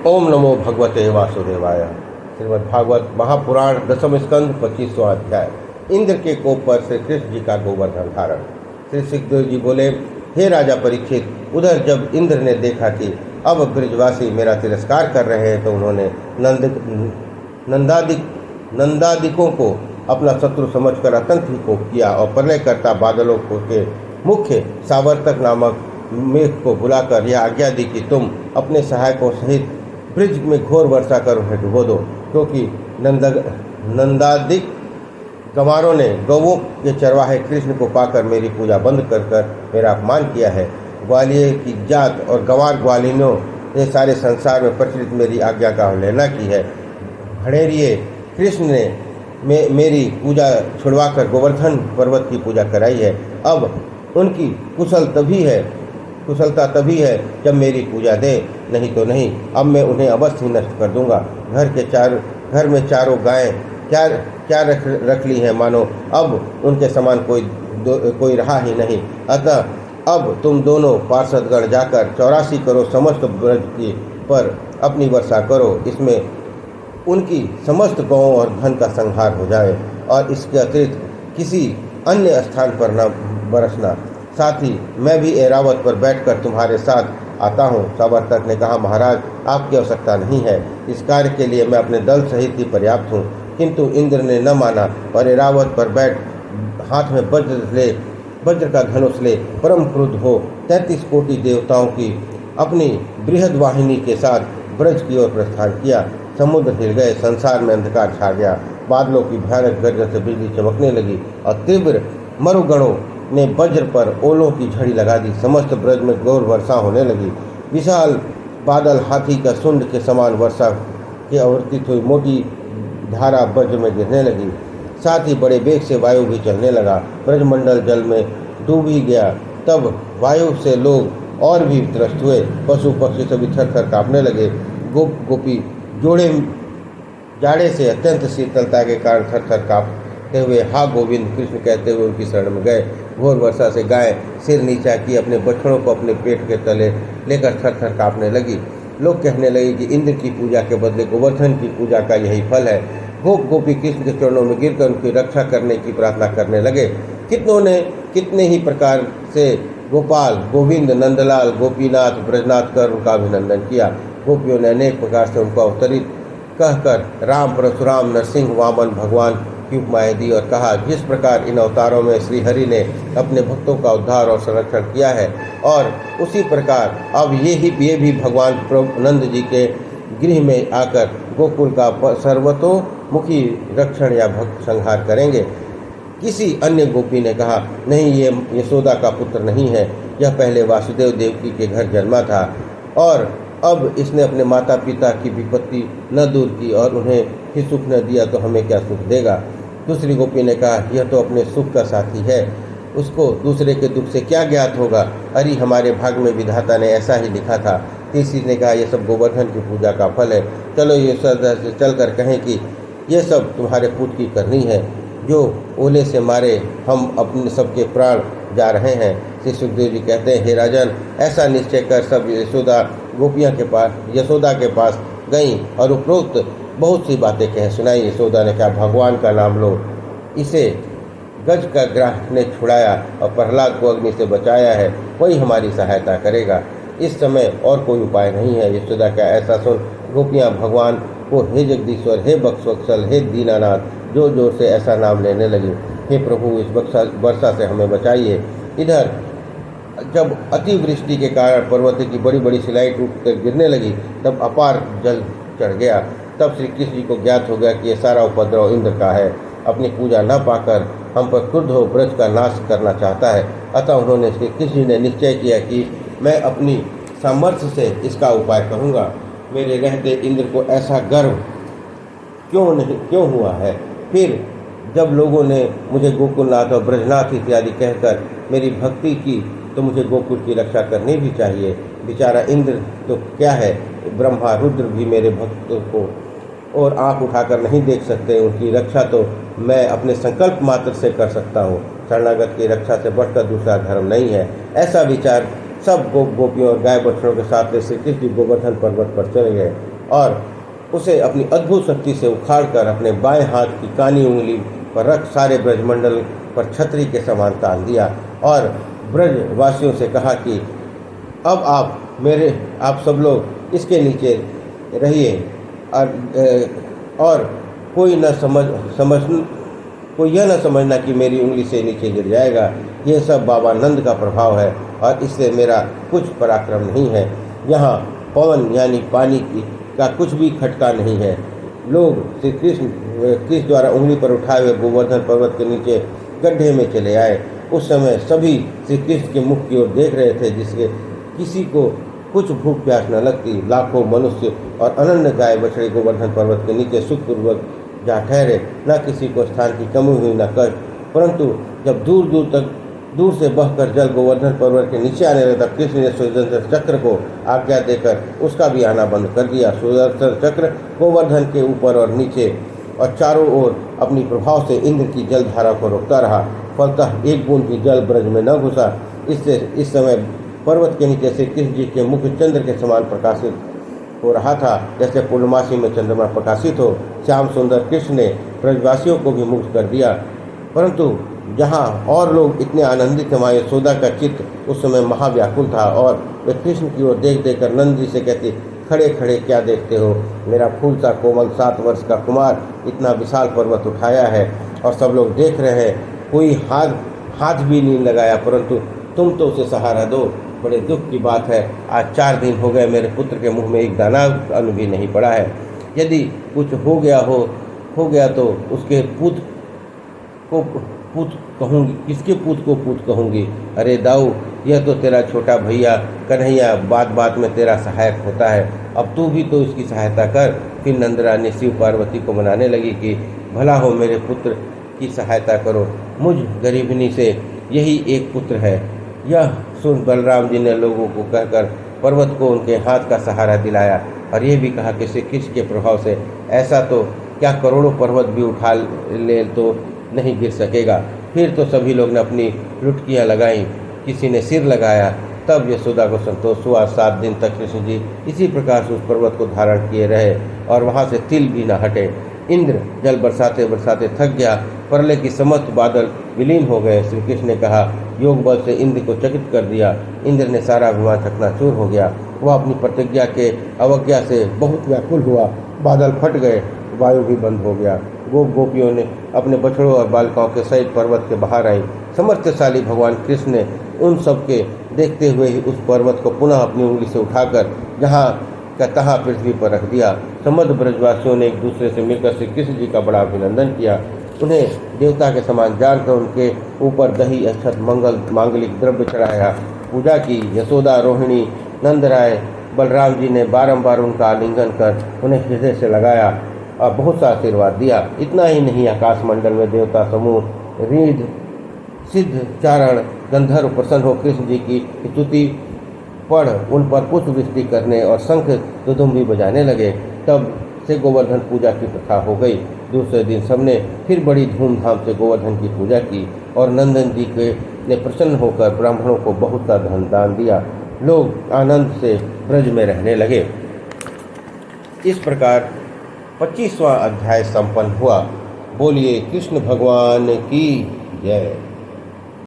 ओम नमो भगवते वासुदेवाय। श्रीमद्भागवत महापुराण दसम स्कंद 25वां अध्याय। इंद्र के कोप पर श्री कृष्ण जी का गोवर्धन धारण। श्री सुखदेव जी बोले, हे राजा परीक्षित, उधर जब इंद्र ने देखा कि अब ब्रजवासी मेरा तिरस्कार कर रहे हैं तो उन्होंने नंदादिकों को अपना शत्रु समझकर अत्यंत ही कोप किया और प्रलयकर्ता बादलों के मुख्य सावर्तक नामक मेघ को बुलाकर यह आज्ञा दी कि तुम अपने सहायकों सहित ब्रिज में घोर वर्षा कर उन्हें डुबो दो, क्योंकि नंदादिक गंवारों ने गौवों के चरवाहे कृष्ण को पाकर मेरी पूजा बंद कर मेरा अपमान किया है। ग्वालियर की जात और गंवार ग्वालिनों ने सारे संसार में प्रचलित मेरी आज्ञा का अवहेलना की है। भड़ेरिए कृष्ण ने मेरी पूजा छुड़वाकर गोवर्धन पर्वत की पूजा कराई है। अब उनकी कुशलता तभी है जब मेरी पूजा दे, नहीं तो नहीं। अब मैं उन्हें अवश्य ही नष्ट कर दूंगा। घर में चारों गायें क्या रख ली हैं, मानो अब उनके समान कोई रहा ही नहीं। अतः अब तुम दोनों पार्षदगण जाकर 84 करोड़ समस्त ब्रज की पर अपनी वर्षा करो, इसमें उनकी समस्त गौओं और धन का संहार हो जाए और इसके अतिरिक्त किसी अन्य स्थान पर न बरसना। साथ ही मैं भी ऐरावत पर बैठकर तुम्हारे साथ आता हूँ। सावर्तक ने कहा, महाराज आपकी आवश्यकता नहीं है, इस कार्य के लिए मैं अपने दल सहित ही पर्याप्त हूँ। किंतु इंद्र ने न माना और ऐरावत पर बैठ हाथ में वज्र का धनुष ले परम क्रुद्ध हो 33 कोटि देवताओं की अपनी बृहद वाहिनी के साथ ब्रज की ओर प्रस्थान किया। समुद्र हिल गए, संसार में अंधकार छा गया, बादलों की भयानक गर्जन से बिजली चमकने लगी और तीव्र मरुगणों ने वज्र पर ओलों की झड़ी लगा दी। समस्त ब्रज में घोर वर्षा होने लगी। विशाल बादल हाथी का सुंड के समान वर्षा के आवर्तित हुई मोटी धारा वज्र में गिरने लगी। साथ ही बड़े वेग से वायु भी चलने लगा। ब्रजमंडल जल में डूब ही गया। तब वायु से लोग और भी त्रस्त हुए। पशु पक्षी सभी थर कांपने लगे। गोपी जाड़े से अत्यंत शीतलता के कारण थर कांपते हुए हा गोविंद कृष्ण कहते हुए उनकी शरण में गए। घोर वर्षा से गाय सिर नीचा की अपने बछड़ों को अपने पेट के तले लेकर थर कांपने लगी। लोग कहने लगे कि इंद्र की पूजा के बदले गोवर्धन की पूजा का यही फल है। गोपी कृष्ण के चरणों में गिरकर उनकी रक्षा करने की प्रार्थना करने लगे। कितने ही प्रकार से गोपाल, गोविंद, नंदलाल, गोपीनाथ, ब्रजनाथ कर उनका अभिनंदन किया। गोपियों ने अनेक प्रकार से उनको अवतरित कहकर राम, परशुराम, नरसिंह, वामन भगवान की उपमाएं दी और कहा, जिस प्रकार इन अवतारों में श्रीहरि ने अपने भक्तों का उद्धार और संरक्षण किया है और उसी प्रकार अब ये भी भगवान नंद जी के गृह में आकर गोकुल का सर्वतोमुखी रक्षण या भक्त संहार करेंगे। किसी अन्य गोपी ने कहा, नहीं, ये यशोदा का पुत्र नहीं है, यह पहले वासुदेव देवकी के घर जन्मा था और अब इसने अपने माता पिता की विपत्ति न दूर की और उन्हें ही सुख न दिया तो हमें क्या सुख देगा। दूसरी गोपी ने कहा, यह तो अपने सुख का साथी है, उसको दूसरे के दुख से क्या ज्ञात होगा। अरे हमारे भाग में विधाता ने ऐसा ही लिखा था। तीसरी ने कहा, यह सब गोवर्धन की पूजा का फल है। चलो ये से चलकर कहें कि यह सब तुम्हारे पुत्र की करनी है, जो ओले से मारे हम अपने सबके प्राण जा रहे हैं। श्री सुखदेव जी कहते हैं, हे राजन, ऐसा निश्चय कर सब यशोदा के पास गईं और उपरोक्त बहुत सी बातें कह सुनाई। यशोदा ने कहा, भगवान का नाम लो, इसे गज का ग्राह ने छुड़ाया और प्रहलाद को अग्नि से बचाया है, वही हमारी सहायता करेगा। इस समय और कोई उपाय नहीं है। यशोदा का ऐसा सुन गोपियाँ भगवान को हे जगदीश्वर, हे बख्शवत्सल, हे दीनानाथ जोर जोर से ऐसा नाम लेने लगी। हे प्रभु, इस वर्षा से हमें बचाइए। इधर जब अतिवृष्टि के कारण पर्वत की बड़ी बड़ी शिलाएं टूटकर गिरने लगी, तब अपार जल चढ़ गया। तब श्री कृष्ण जी को ज्ञात हो गया कि यह सारा उपद्रव इंद्र का है। अपनी पूजा न पाकर हम पर क्रुद्ध हो ब्रज का नाश करना चाहता है। अतः उन्होंने श्री कृष्ण जी ने निश्चय किया कि मैं अपनी सामर्थ्य से इसका उपाय करूँगा। मेरे रहते इंद्र को ऐसा गर्व क्यों हुआ है। फिर जब लोगों ने मुझे गोकुलनाथ और ब्रजनाथ इत्यादि कहकर मेरी भक्ति की, तो मुझे गोकुल की रक्षा करनी भी चाहिए। बेचारा इंद्र तो क्या है, ब्रह्मा रुद्र भी मेरे भक्तों को और आंख उठाकर नहीं देख सकते। उनकी रक्षा तो मैं अपने संकल्प मात्र से कर सकता हूँ। शरणागत की रक्षा से बढ़कर दूसरा धर्म नहीं है। ऐसा विचार सब गोपियों और गाय बछड़ों के साथ श्री कृष्ण गोवर्धन पर्वत पर चले गए। और उसे अपनी अद्भुत शक्ति से उखाड़कर अपने बाएं हाथ की कानी उंगली पर रख सारे ब्रजमंडल पर छतरी के समान तान दिया और ब्रजवासियों से कहा कि अब आप सब लोग इसके नीचे रहिए और कोई यह न समझना कि मेरी उंगली से नीचे गिर जाएगा। यह सब बाबा नंद का प्रभाव है और इससे मेरा कुछ पराक्रम नहीं है। यहाँ पवन यानी पानी का कुछ भी खटका नहीं है। लोग श्री कृष्ण द्वारा उंगली पर उठाए हुए गोवर्धन पर्वत के नीचे गड्ढे में चले आए। उस समय सभी श्री कृष्ण के मुख की ओर देख रहे थे, जिसके किसी को कुछ भूख प्यास न लगती। लाखों मनुष्य और अनन्य गाय बछड़े गोवर्धन पर्वत के नीचे सुखपूर्वक जा ठहरे। न किसी को स्थान की कमी हुई न कष्ट। परंतु जब दूर से बहकर जल गोवर्धन पर्वत के नीचे आने लगा, कृष्ण ने सुदर्शन चक्र को आज्ञा देकर उसका भी आना बंद कर दिया। सुदर्शन चक्र गोवर्धन के ऊपर और नीचे और चारों ओर अपनी प्रभाव से इंद्र की जलधारा को रोकता रहा। फलतः एक बूंद भी जल ब्रज में न घुसा। इससे इस समय पर्वत के नीचे से कृष्ण जी के मुख चंद्र के समान प्रकाशित हो रहा था, जैसे पूर्णमासी में चंद्रमा प्रकाशित हो। श्याम सुंदर कृष्ण ने ब्रजवासियों को भी मुक्त कर दिया। परंतु जहाँ और लोग इतने आनंदित थे, वहाँ यशोदा का चित्त उस समय महाव्याकुल था और वे कृष्ण की ओर देख कर नंद जी से कहती, खड़े खड़े क्या देखते हो? मेरा फूल सा कोमल 7 वर्ष का कुमार इतना विशाल पर्वत उठाया है और सब लोग देख रहे हैं। कोई हाथ भी नहीं लगाया, परंतु तुम तो उसे सहारा दो। बड़े दुख की बात है, आज 4 दिन हो गए मेरे पुत्र के मुंह में एक दाना अन्न भी नहीं पड़ा है। यदि कुछ हो गया तो उसके पूत कहूँगी, किसके पूत को पूत कहूँगी? अरे दाऊ, यह तो तेरा छोटा भैया कन्हैया बात बात में तेरा सहायक होता है। अब तू भी तो इसकी सहायता कर। फिर नंदरानी शिव पार्वती को मनाने लगी कि भला हो मेरे पुत्र की सहायता करो, मुझ गरीबनी से यही एक पुत्र है। यह सुन बलराम जी ने लोगों को कहकर पर्वत को उनके हाथ का सहारा दिलाया और यह भी कहा कि श्री कृष्ण के प्रभाव से ऐसा तो क्या करोड़ों पर्वत भी उठा ले तो नहीं गिर सकेगा। फिर तो सभी लोग ने अपनी लुटकियाँ लगाईं, किसी ने सिर लगाया। तब यशोदा को संतोष हुआ। 7 दिन तक कृष्ण जी इसी प्रकार से उस पर्वत को धारण किए रहे और वहाँ से तिल भी न हटे। इंद्र जल बरसाते बरसाते थक गया। प्रलय की समस्त बादल विलीन हो गए। श्री कृष्ण ने कहा, योग बल से इंद्र को चकित कर दिया। इंद्र ने सारा अभिमान चकनाचूर हो गया। वह अपनी प्रतिज्ञा के अवज्ञा से बहुत व्याकुल हुआ। बादल फट गए, वायु भी बंद हो गया। गोपियों ने अपने बछड़ों और बालिकाओं के सहित पर्वत के बाहर आई। समर्थशाली भगवान कृष्ण ने उन सबके देखते हुए ही उस पर्वत को पुनः अपनी उंगली से उठाकर जहाँ का तहाँ पृथ्वी पर रख दिया। समस्त ब्रजवासियों ने एक दूसरे से मिलकर श्री कृष्ण जी का बड़ा अभिनंदन किया। उन्हें देवता के समान जानकर उनके ऊपर दही अक्षत मांगलिक द्रव्य चढ़ाया, पूजा की। यशोदा, रोहिणी, नंदराय, बलराम जी ने बारंबार उनका आलिंगन कर उन्हें हृदय से लगाया और बहुत सा आशीर्वाद दिया। इतना ही नहीं, आकाश मंडल में देवता समूह, रीढ़, सिद्ध, चारण, गंधर्व प्रसन्न हो कृष्ण जी की स्तुति पढ़ उन पर पुष्प वृष्टि करने और शंख दुदुम्बी बजाने लगे। तब से गोवर्धन पूजा की प्रथा हो गई। दूसरे दिन सबने फिर बड़ी धूमधाम से गोवर्धन की पूजा की और नंदन जी ने प्रसन्न होकर ब्राह्मणों को बहुत सा धन दान दिया। लोग आनंद से ब्रज में रहने लगे। इस प्रकार 25वां अध्याय संपन्न हुआ। बोलिए कृष्ण भगवान की जय।